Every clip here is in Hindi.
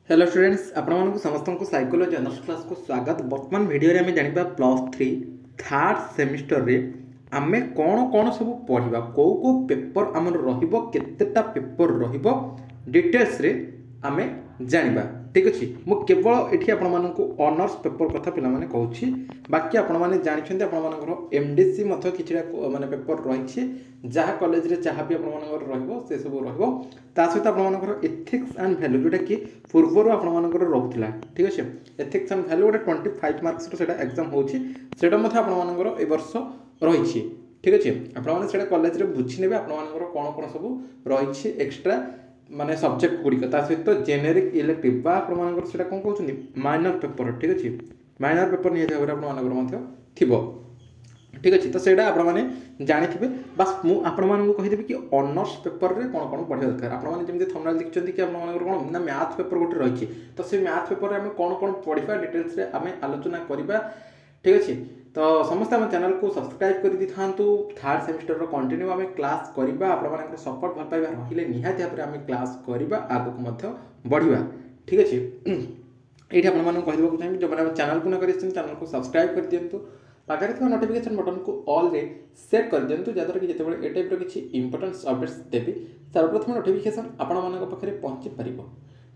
हेलो स्टूडेंट्स आपण समस्त को साइकोलॉजी ऑनर्स क्लास को स्वागत। वर्तमान वीडियो रे आम जानिबा +3 थर्ड सेमिस्टर रे आमे कौन कौन सब पढ़िबा को पेपर आमर रहिबो केतेटा पेपर रहिबो डिटेल्स रे आमे जानिबा। ठीक अछि मु केवल एठी आपण मानकु ऑनर्स पेपर कथा पिला माने कहूछि बाकी आपण माने जानि छथि आपण मानकर एमडीसी मथ किछिरा माने पेपर रहिछि जहा कॉलेज रे जहा भी आपण मानकर रहिबो से सब रहिबो ता सहित आपण मानकर एथिक्स एंड वैल्यू जोटा कि पूर्वर आपण मानकर रहउथिला। ठीक अछि एथिक्स एंड वैल्यू गोटे 25 मार्क्स रो सेटा एग्जाम होछि सेटा मथ आपण मानकर ए वर्ष रहिछि। ठीक अछि आपण माने सेटा कॉलेज रे बुझि नेबे आपण मानकर कोन कोन सब रहिछि एक्स्ट्रा माने सब्जेक्ट गुड़िक सहित जेनेरिक इलेक्टिव बा आपर से कौन कहते माइनर पेपर। ठीक अच्छे माइनर पेपर निहत भाव थो। ठीक अच्छे तो सहीटा आपने जानी बास मुझे कहीदेवी कि ऑनर्स पेपर रे कौन कौन पढ़ा दरकार आपने थंबनेल देखते कि आप कौन ना मैथ पेपर गोटे रही तो से मैथ पेपर में कौन कौन पढ़ा डिटेल्स आम आलोचना करवा। ठीक अच्छे तो समस्त आम चैनल को सब्सक्राइब कर दी था थर्ड सेमिस्टर कंटिन्यू आम क्लास करवा आप सपोर्ट भल पाइबा रही निहाती भाव आम क्लास करवा आगक बढ़िया। ठीक अच्छे ये आपको कहीदेक चाहिए जो मैंने चैनल को न कर चैनल को सब्सक्राइब कर दिंतु पाखे थोड़ा नोटिफिकेशन बटन को ऑल रे सेट कर दिंतु जहाँद्वारा कि जिते ए टाइप किसी इंपोर्टेंट अपडेट्स देवी सर्वप्रथम नोटिफिकेशन आपण पाखे पहुँची पार।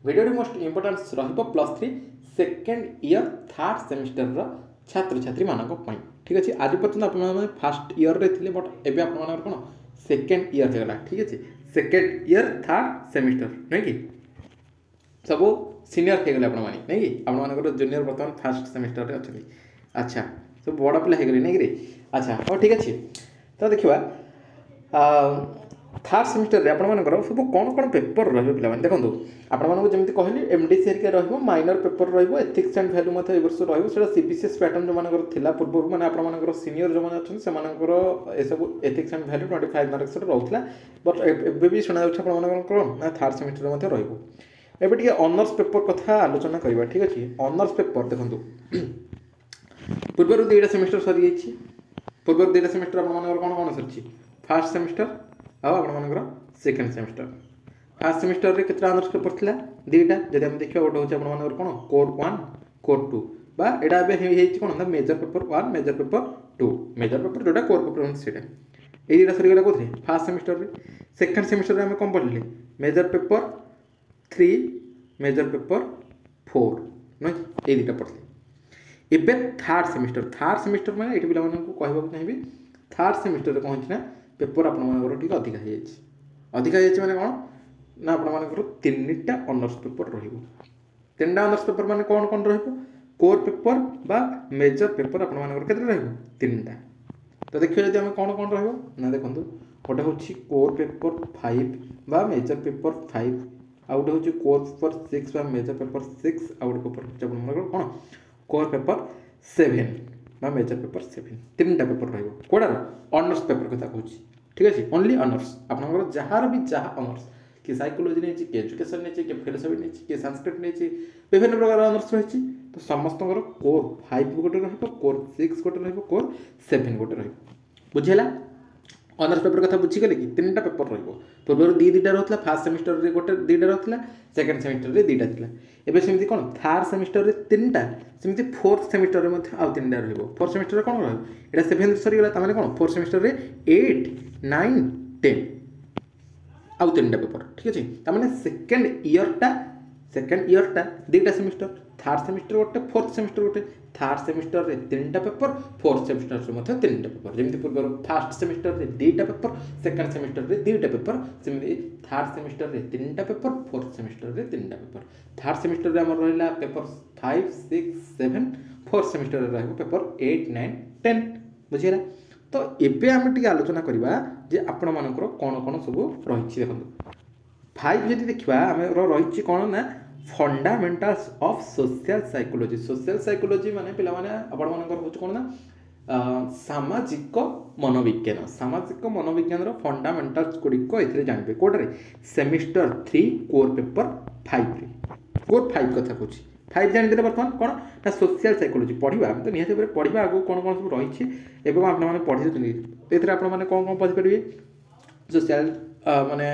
Video most importance +3 second year third semester छात्र छात्री मानक। ठीक अच्छे आज पर्यटन आप फास्ट ईयर रे थे बट एवं आप कौन सेकेंड ईयर होगा। ठीक अच्छे सेकेंड ईयर थर्ड सेमिस्टर नहीं कि सब सीनियर हो गले नहीं कि आपर जूनियर बर्तमान फास्ट सेमिस्टर रे अच्छे। अच्छा सब बड़ पिला हो गए नहीं कि अच्छा हाँ ठीक अच्छे तो देखा थर्ड सेमिस्टर आपर सब कौन कौन पेपर रही पे देखो आपको जमी कहली एमडीसी हेरिका minor paper ethics and value मत वर्ष रहा सीबीसीएस पैटर्न जो मानकर थिला पूर्व मैंने आपर सीनियर जो अच्छे से सब एथिक्स एंड वैल्यू 25 मार्क्स रोला बट एवं भी शुणा कौन ना थर्ड सेमिस्टर एवं टे ऑनर्स पेपर कथा आलोचना करवा। ठीक अच्छे ऑनर्स पेपर देखो पूर्व दुईटा सेमिस्टर सरी पूर्व दुईटा सेमिस्टर आप कौन कौन सरी फास्ट सेमिस्टर आपर सेकेंड सेमिस्टर। फास्ट सेमिस्टर रे केतना ऑनर्स पेपर थिला दुईटा जदि हम देखिबा गोटे होचे आपन कौन कोर 1 कोर 2 बा एडा बे हेछि कोन ना major paper 1 major paper 2 major paper जोटा कोर पेपर सेटा ए दुईटा सरी गला कोथि फास्ट सेमिस्टर रे। सेकेंड सेमिस्टर रे हम कोन पढले मेजर पेपर 3 मेजर पेपर 4 नै ए दुईटा पढले। एबे थर्ड सेमिस्टर माने एठी पिला मानन को कहबा चाहिबी थर्ड सेमिस्टर रे कहछि ना पेपर आपन ठीक अधिका माने कौन ना आपर तीनटा ऑनर्स पेपर तीनटा ऑनर्स पेपर माने कौन कौन कोर पेपर बा मेजर पेपर आपके तीनटा। तो देखिए जब कौन कौन ना देखो गोटे हूँ कोर पेपर 5 बा मेजर पेपर 5 आ गोटे हूँ कोर पेपर 6 बा मेजर पेपर 6 आ गोटे पेपर हूँ कौन कोर पेपर 7 बा मेजर पेपर 7 तीनटा पेपर रोडार ऑनर्स पेपर कथा कहूँ। ठीक अच्छे ओनली ऑनर्स आप जार भी जहाँ ऑनर्स कि साइकोलॉजी नहीं कि एजुकेशन नहीं कि फिलोसफी नहीं कि संस्कृत नहीं विभिन्न प्रकार ऑनर्स रही तो समस्त कोर 5 गोटे कोर 6 गोटे कोर 7 गोटे बुझेगा ऑनर्स पेपर कथा बुझीगले कि तीनटा पेपर पूर्व दुईटा रहा फास्ट सेमिस्टर रे गोटे दुईटा रहा सेकेंड सेमिस्टर रे दुईटा था एवं सेमती कौन थर्ड सेमिस्टर रे तीनटा सेमती फोर्थ सेमिस्टर रे आउ तीनटा फोर्थ सेमिस्टर कौन रहा 7 सरीगला तमाने कौन फोर्थ सेमिस्टर रे 8 9 10 आउ तीनटा पेपर। ठीक अच्छे तमाने सेकेंड ईयर टा दुईटा सेमिस्टर थर्ड सेमिस्टर गोटे फोर्थ सेमिस्टर गोटे थर्ड सेमिस्टर रे तीनटा पेपर फोर्थ सेमिस्टर रे तीनटा पेपर जमी पूर्व फास्ट सेमिस्टर रे दुईटा पेपर सेकेंड सेमिस्टर रे दुईटा पेपर सेमती थर्ड सेमिस्टर रे तीनटा पेपर फोर्थ सेमिस्टर रे तीनटा पेपर थर्ड सेमिस्टर रे हमर रहिला पेपर 5 6 7 फोर्थ सेमिस्टर रे रहबो पेपर 8 9 10 बुझिला। तो एबे आम टे आलोचना करवा जे आपण मानकर कौन कौन सब रही देखो 5 जदि देखा आम रही कौन ना फंडामेंटल्स ऑफ सोशल साइकोलॉजी माने पिला माने आपण मानकर होछ कोन ना सामाजिक मनोविज्ञान रो फंडामेंटल्स गुड़िक एथिरे जानबे कोडरे सेमिस्टर 3 कोर पेपर 5 रे कोर 5 कथा कहूँ 5 जानी बर्तमान कौन ना सोशल साइकोलॉजी पढ़ा तो निहत भाव पढ़ा आगे कौन कौन सब रही आपने पढ़ी आपने कौन कौन पढ़ी पारे सोशल माने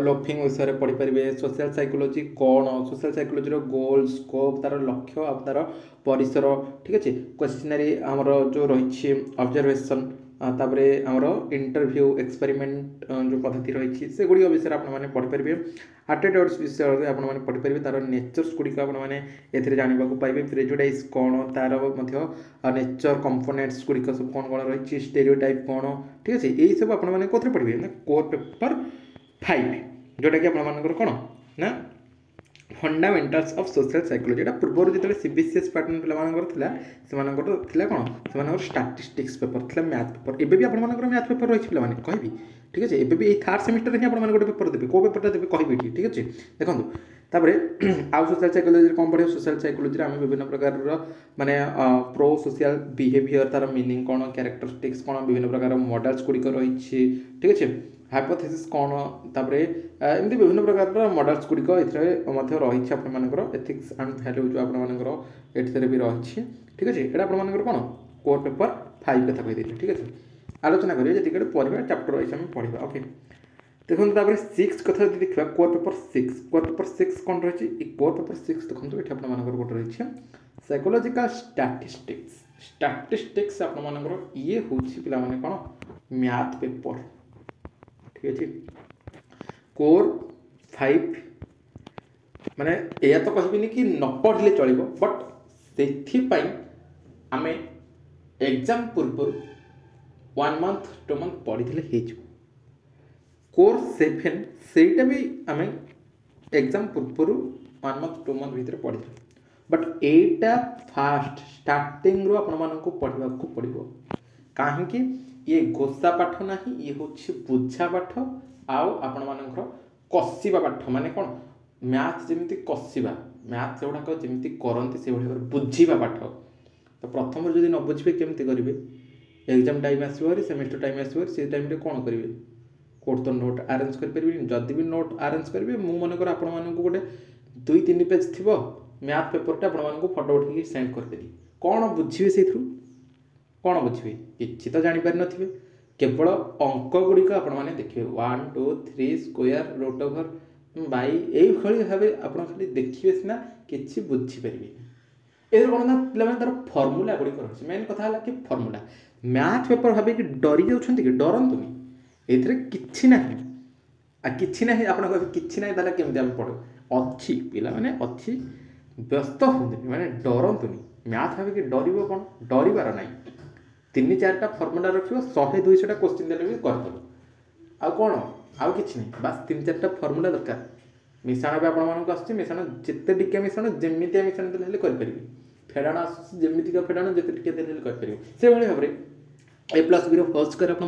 लोफिंग विषय पढ़ी पारे सोशल साइकोलॉजी कौन सोशल साइकोलॉजी गोल स्कोप तार लक्ष्य आ तार परिसर ठीक अच्छे क्वेश्चनरी आमर जो रही ऑब्जर्वेशन तापरे आमर इंटरव्यू एक्सपेरिमेंट जो पद्धति रही से गुड़ी विषय आपने पढ़ी एटीट्यूड्स विषय आपने पढ़ी पारे तार नेचर्स गुड़िक आपने जानवा पाइबे प्रेजुडाइज कौन तार नेचर कंपोनेंट्स गुड़िक सब कौन कौन रही स्टेरियोटाइप कौन ठीक अच्छे यही सब आपने कौन पढ़े कोर पेपर 5 जोटा कि आपर कौन ना फंडामेंटल्स ऑफ सोशल साइकोलॉजी एटा पूर्व जो सीबीसीएस पैटर्न पे कौन से स्टैटिस्टिक्स पेपर था मैथ पेपर एबे भी आपर मैथ पेपर रही पे कहबी ठीक है एबे भी थर्ड सेमिस्टर ही आपको गोटे पेपर देवे कौ पेपर देवे कहबी ठीक अच्छे देखो तापरे आउ सोशल साइकोलॉजी कौन पढ़े सोशल साइकोलॉजी आम विभिन्न प्रकार माने प्रो सोशल बिहेवियर तार मीनिंग कौन कैरेक्टरिस्टिक्स कौन विभिन्न प्रकार मॉडल्स गुड़िक रही ठीक अच्छे हाइपोथेसिस कौन तापरे एमती विभिन्न प्रकार मॉडल्स गुड़िक रही आपर एथिक्स एंड वैल्यू जो आपर भी रही ठीक अच्छे यहाँ आपर कौन कोर पेपर 5 कथा कही ठीक अच्छे आलोचना करिए जी पढ़ा चैप्टर वाइज आम पढ़ा ओके देखो तापर 6 कथा यदि देखा कोर पेपर 6 कौन रही कोर पेपर 6 देखो ये आपर गोटे रही साइकोलॉजिकल स्टैटिस्टिक्स आपर ये हूँ पे कौन मैथ पेपर ठीक अच्छे कोर 5 माने या तो कहबी कि न पढ़ले चलो बट से आम एग्जाम पूर्व 1 मंथ 2 मंथ पढ़ी कोर 7 सेटा भी आम एग्जाम पूर्व 1 मंथ 2 मंथ भितर पढ़ी बट एटा फास्ट स्टार्टिंग रो आपको पढ़ा पड़ो कहीं ये घोषा पाठ ना ये हूँ बुझा पाठ आपर कषा पाठ माने कौन मैथ जमी कषा मैथ से गुड़ाक जमी करती से भाई बुझा पाठ तो प्रथम जब न बुझे केमती करेंगे एग्जाम टाइम आसो सेमेस्टर टाइम आसो से टाइम कौन करेंगे कोर्ट तो नोट आरेंज करेंगे जदि भी नोट आरेंज करेंगे मु मनकर आपण गोटे 2-3 पेज थी मैथ पेपर आपको फटो उठे सेंड करदेवी कौन बुझे से कौन बुझे कि तो जापर थे केवल अंक गुड़िक आपने देखिए 1 2 3 स्क्वायर रूट ओवर बाई यही भाव आप खाली देखिए सीना कि बुझीपारे ये कौन ना पे तार फर्मूला गुड़िक रही मेन कथा है कि फर्मूला मैथ पेपर भाव कि डरी जाऊँ कि डरतुनि ये कि ना कि ना केमी आम पढ़ो अच्छी पे अच्छी व्यस्त हूँ मैंने डरतुनि मैथ भाव कि डर कौन डरबार ना 3-4टा फर्मूला रख 100-200टा क्वेश्चन देने भी करदेव आउ कौन आउ कि नहीं बास 3-4टा फर्मूला दरकार मिशाण भी आपको आस मिशाण जिते टिके मिशाण जमितिया मिशाण देले करेंगे फेड़ाण आसमिका फेड़ाण जिते टिके देले करेंगे से भाई भाव ए प्लस बी रोल स्क्वायर आपको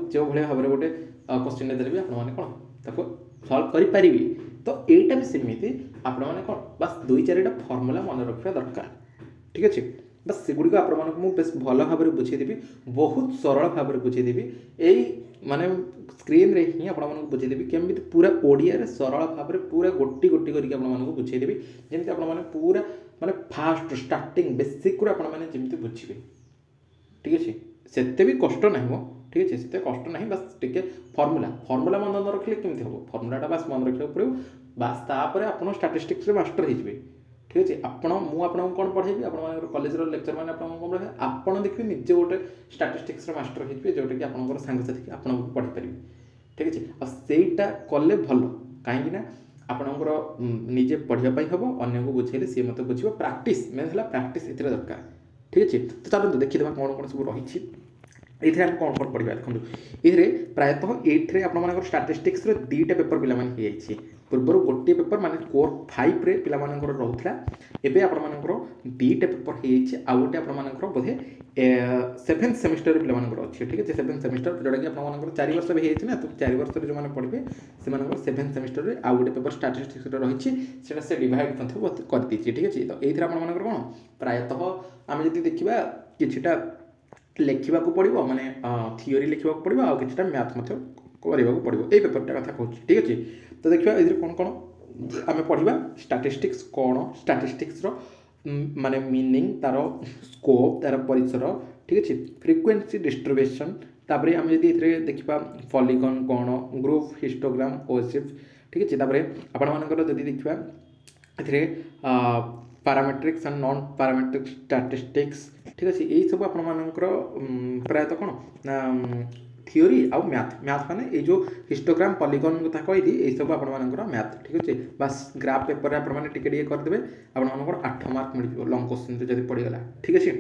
जो भाई भाव में गोटे क्वेश्चन देले भी आपने कौन ताको सल्व करें तो यहीटा भी सेमती आपने कौन बास 2-4टा फर्मूला मन रखा दरकार ठीक अच्छे बस सेगुड़ी आपको बेस भल भाव में बुझेदेवी बहुत सरल भाव में बुझेदेवी यही माने स्क्रीन रे ही आपको बुझेदेवी केमी पूरा ओडिया सरल भाव में पूरा गोटी गोटी करके आपको बुझेदेवी जमी आपने पूरा माने फास्ट स्टार्टिंग बेसिक आपने जमी बुझे ठीक अच्छे से भी कष्ट ना मो ठीक अच्छे से कष्ट ना बस टे फर्मूला मन न रखिले केमती हम फर्मूलाटा बास मन रखा पड़ो बास तापर आप स्टाटिस्टिक्स मास्टर हो ठीक अच्छे आपको कौन पढ़ेबी आप कॉलेज लेक्चर मैंने कौन पढ़े आप देखिए निजे गोटे स्टाटिस्टिक्स मास्टर हो जोटा कि आप सांगसाथी आपको पढ़ी पारे ठीक अच्छे आईटा कले भल कहीं आपणकर निजे पढ़ाई हम अन्य को बुझेले सी मत बुझे प्राक्ट मेन है प्राक्ट ए दरकार ठीक अच्छे तो चलते देखीद कौन कौन सब रही ये कौन कौन पढ़ा देखो ये प्रायतः ये आपर स्टाटिस्टिक्स 2टा पेपर पे पूर्वर गोटे पेपर माने कोर 5 रे पिला मानकर रहउथला एबे आपण मानकर 2टा पेपर हे छि आ गोटे आपण मानकर बोधे 7th सेमेस्टर पिला मानकर अछि ठीक है 7th सेमेस्टर जोडा कि आपण मानकर 4 वर्ष भी हे छि ना तो 4 वर्ष रे जो माने पढबे से मानकर 7th सेमेस्टर रे आ गोटे पेपर स्टैटिस्टिक्स रे रही छि सेटा से डिवाइड कर दी छि ठीक है तो एथरा आपण मानकर कोन प्रायतः आमे जति देखिबा किछटा लेखिबा को पड़िबो माने थियोरी लेखिबा को पड़िबो आ किछटा मैथ मथो करबा को पड़िबो ए पेपरटा कथा कहूँ ठीक अच्छे तो देखिए ये कौन कौन आम पढ़ा स्टैटिस्टिक्स कौन स्टैटिस्टिक्स माने मीनिंग तार स्कोप तार परिसर ठीक अच्छे फ्रिक्वेंसी डिस्ट्रीब्यूशन तापर आम जब ये देखा पॉलीगन कौन ग्रुप हिस्टोग्राम ओसिफ ठीक अच्छे आपण मानकर जब देखा ए parametrics and non parametric statistics ठीक अच्छे यही सब आपण मानकर प्रायतः कौन ना थियोरी आउ मैथ माने ये जो हिस्टोग्राम पॉलीगन कथा कही यही सब आपण मानकर मैथ ठीक अच्छे बस ग्राफ पेपर आपण मैंने टिके करदे आपण मानकर 8 मार्क मिल लॉन्ग क्वेश्चन जब पड़ीगला ठीक अच्छे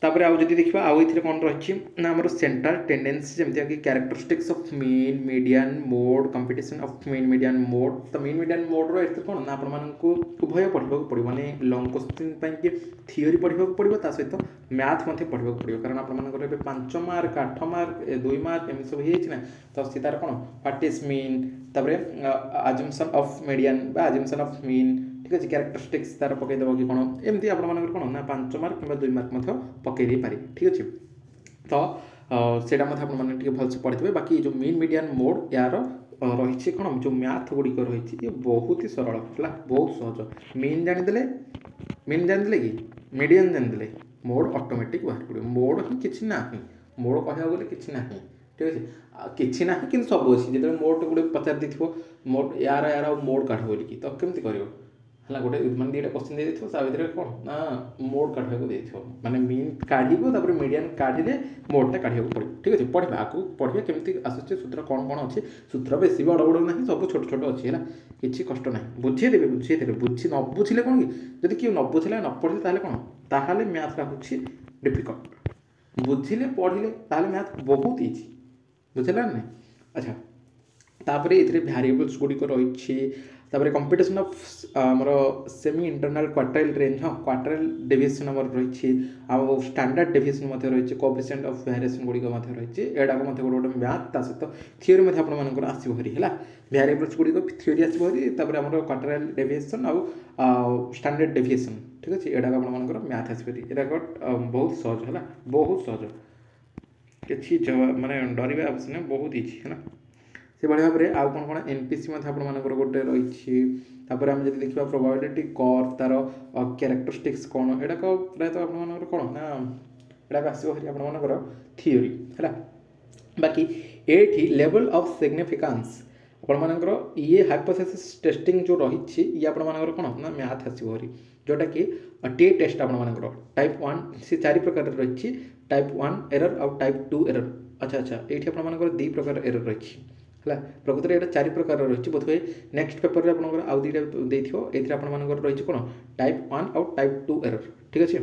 तापर आउ जदि देखिबा आउ इथिरे कोन रहिछि ना हमर सेंट्रल टेंडेंसी जेमति कि characteristics of mean median mode competition of mean median mode तो मीन मीडियन मोड रो एते कोन ना आपण मानकु उभय पढिबा पड़िबो माने लॉन्ग क्वेश्चन पई कि थियोरी पढिबा पड़िबो ता सहित मैथ मध्ये पढिबा पड़िबो कारण आपण मानकर एबे 5 मार्क 8 मार्क 2 मार्क एमि सब हेछि ना तो सीतार कोन व्हाट इज मीन तापर अजम्पशन ऑफ मीडियन बा अजम्पशन ऑफ मीन ठीक अच्छे कैरेक्टरिस्टिक्स तार पकईदेव कि कौन एमती आप कौन ना 5 मार्क कि 2 मार्क पकई पारे ठीक अच्छे तो सेटा आपने भलसे पढ़े बाकी जो मीन मीडियन मोड यार रही कौन जो मैथ गुड़िक रही ये बहुत ही सरल है बहुत सहज मीन जानीदे कि मीडियन जानीदे मोड ऑटोमेटिक बाहर पड़ो मोड ही किसी ना मोड कह गले कि ना ठीक अच्छे किसी ना कि सब अच्छी जो मोड गोटे पचार देव मोड यार यार मोड काढ़ बोलिकी तो केमती कर है गोटे मैंने दुटा क्वेश्चन दे ता भर कौन ना मोड काढ़ा को मैंने मीन काढ़ मीडियन काढ़े मोडटा काढ़ा पड़ो ठीक अच्छे पढ़ा आगे पढ़िए केमती आसूचे सूत्र कौन कौन अच्छे सूत्र बेसी बड़ बड़ ना सब छोट छोट अच्छी है किसी कष्ट ना बुझेदेवे बुझी न बुझे कौन कि जब किए न बुझे न पढ़े ताले कौन ताहले मैथटा हूँ डिफिकल्ट बुझिले पढ़िले ताहले मैथ बहुत इजी बुझेगा ना अच्छा तापर ये वेरिएबल्स गुड़िक रही कंपिटिशन ऑफ आमर सेमी इंटरनल क्वार्टाइल रेंज हाँ क्वार्टाइल डेविएशन आमर रही स्टैंडर्ड डेविएशन रही कोएफिशिएंट ऑफ वेरिएशन गुड़िक रही एडाक गोटे गोटे मैथ ता सहित थियोरी आपर आसो हरी है वेरिएबल्स गुड़िक थियोरी आसो हरी आमर क्वार्टाइल डेविएशन आउ स्टैंडर्ड डेविएशन ठीक अच्छे एडाक आपर मैथ आसो हरी एडाक बहुत सहज है बहुत सहज कि माने डरवा आवश्यक बहुत इजी है से भाई भाव में आउ कौन कौन एनपीसी आपर गोटे रही आम जब देखा प्रोबेबिलिटी कर्व तार कैरेक्टरिस्टिक्स कौन एटा प्रायतः आप कौन ना एटा आसो हरी आपर थियोरी है बाकी ये लेवल ऑफ सिग्निफिकेंस आपर ये हाइपोथेसिस टेस्टिंग जो रही ये आपर कौन ना मैथ आसो हरी जोटा कि टी टेस्ट आपर टाइप 1 से 4 प्रकार रही टाइप 1 एरर आउ टाइप 2 एरर अच्छा अच्छा ये आपर 2 प्रकार एरर रही है प्रकृत में यहाँ 4 प्रकार रही बोध हुए नेक्स्ट पेपर में आप आउ दुटा देर आपर रही कौन टाइप 1 आउ टाइप 2 एरर ठीक अच्छे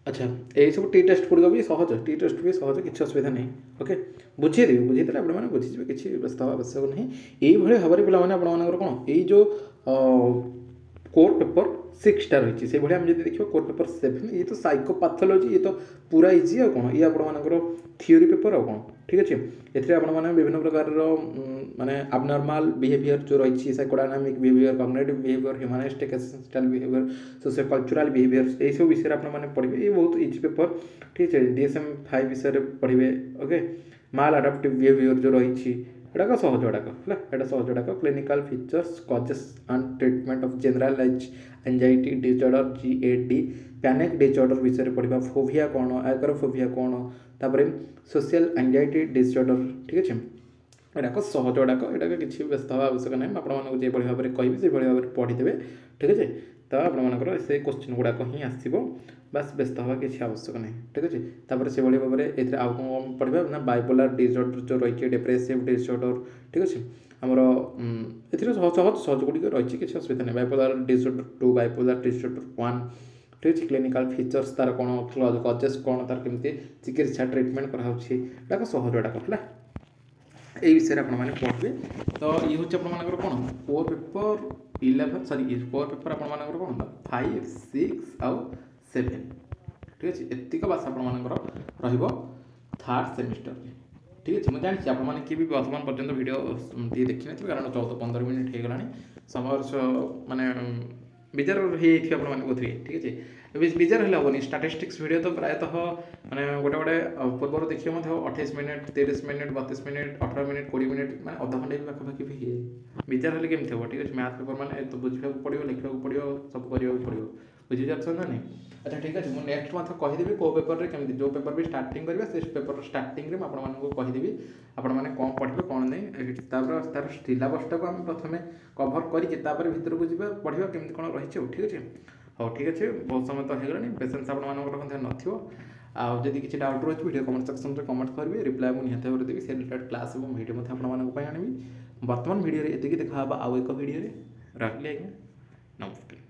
अच्छा यही सब टी टेस्ट गुड़िक भी सहज टी टेस्ट भी सहज किसी असुविधा नहीं ओके बुझेदेवी बुझेदे आपने बुझीजे किसी व्यस्त आवश्यक नहीं यही भाव में पाकर कौन ये जो कोर पेपर 6टा रही से भाई जब देखिए कोर पेपर 7 ये तो साइकोपैथोलॉजी ये तो पूरा इजी आ कौन ये आपर थियोरी पेपर आ कौन ठीक अच्छे एथे आपने विभिन्न प्रकार माने अबनॉर्मल बिहेवियर जो रही psychodynamic behaviour cognitive behaviour humanistic existential behaviour socio cultural behaviour यही सब विषय आपने पढ़े ये बहुत इजी पेपर ठीक है DSM-5 विषय पढ़े ओके माल अडाप्टिव बिहेवियर जो रही एटा सहज गुड़ाक है सहज गुड़ाक clinical features causes and treatment of generalize anxiety disorder GAD panic disorder विषय पढ़ा फोबिया कौन एगोराफोबिया कौन तापर सोशल एंजाइटी डिसऑर्डर ठीक अच्छे एटाक सहज गुड़ाक एटा किसी व्यस्त आवश्यक ना आपको जो भाव में कहि से भाव में पढ़ीदे ठीक अच्छे तो आपर से क्वेश्चन गुड़ाक ही आसो बस व्यस्त हवा किसी आवश्यक नहीं ठीक अच्छे तापर से भाव में ये आउ कौन पढ़ा ना बाइपोलर डिसऑर्डर जो रही डिप्रेसिव डिसऑर्डर ठीक अच्छे आमर ए सहज सहज गुड़िक रही किसी असुविधा नहीं बाइपोलर डिसऑर्डर 2 बाइपोलर डिसऑर्डर 1 ठीक अच्छे क्लिनिकल फीचर्स तार कौन कजेस कौन तार केमती चिकित्सा ट्रिटमेंट कराऊँगा सहज गुड़ाक है यही विषय आपने पढ़े तो ये हूँ आपर कौन core paper 11 sorry core paper आपर कौन 5 6 आउ 7 ठीक अच्छे एतिक बास आपर थर्ड सेमिस्टर ठीक अच्छे मुझे जानी आपने किए भी वर्तमान पर्यटन वीडियो टी देखी ना कारण 14-15 मिनट हो गला समय माने विचार हो बोधे ठीक अच्छे विचार हेल्ले हेनी स्टाटिस्टिक्स वीडियो तो प्रायतः मैंने गोटे गोटे पूर्व देखिए 28 minute 30 minute 32 minute 18 minute 20 minute मैं अधा घंटे भी पाखापाखि भी हुए विचार हेल्ले केमती हम ठीक अच्छे मैथ पेपर मैंने तो बुझा पड़ो लिखा पड़ो सब करने पड़ो बुझीपार ना नहीं। अच्छा ठीक अच्छे, मुझे नेक्स्ट मत कहीदेवी कौ पेपर में केमी जो पेपर भी स्टार्टिंग करेंगे से पेपर स्टार्टिंग में आपको कहीदेवी आपण मैंने कौन पढ़े कौन नहीं तार सिलेबसटा को आम प्रथम कभर करके भितर को जी पढ़ा केमी कौन रही ठीक अच्छे। हाँ ठीक अच्छे, बहुत समय तो होगलानी पेसेंस आपंकर नथियो आदि किसी डाउट रही वीडियो कमेंट सेक्शन में कमेंट करेंगे रिप्लाई मुझे निहत भाव देवी से रिलेटेड क्लास और वीडियो आपंप आनी बर्तमान वीडियो ये देखा आउ एक वीडियो रखिए आज्ञा नमस्कार।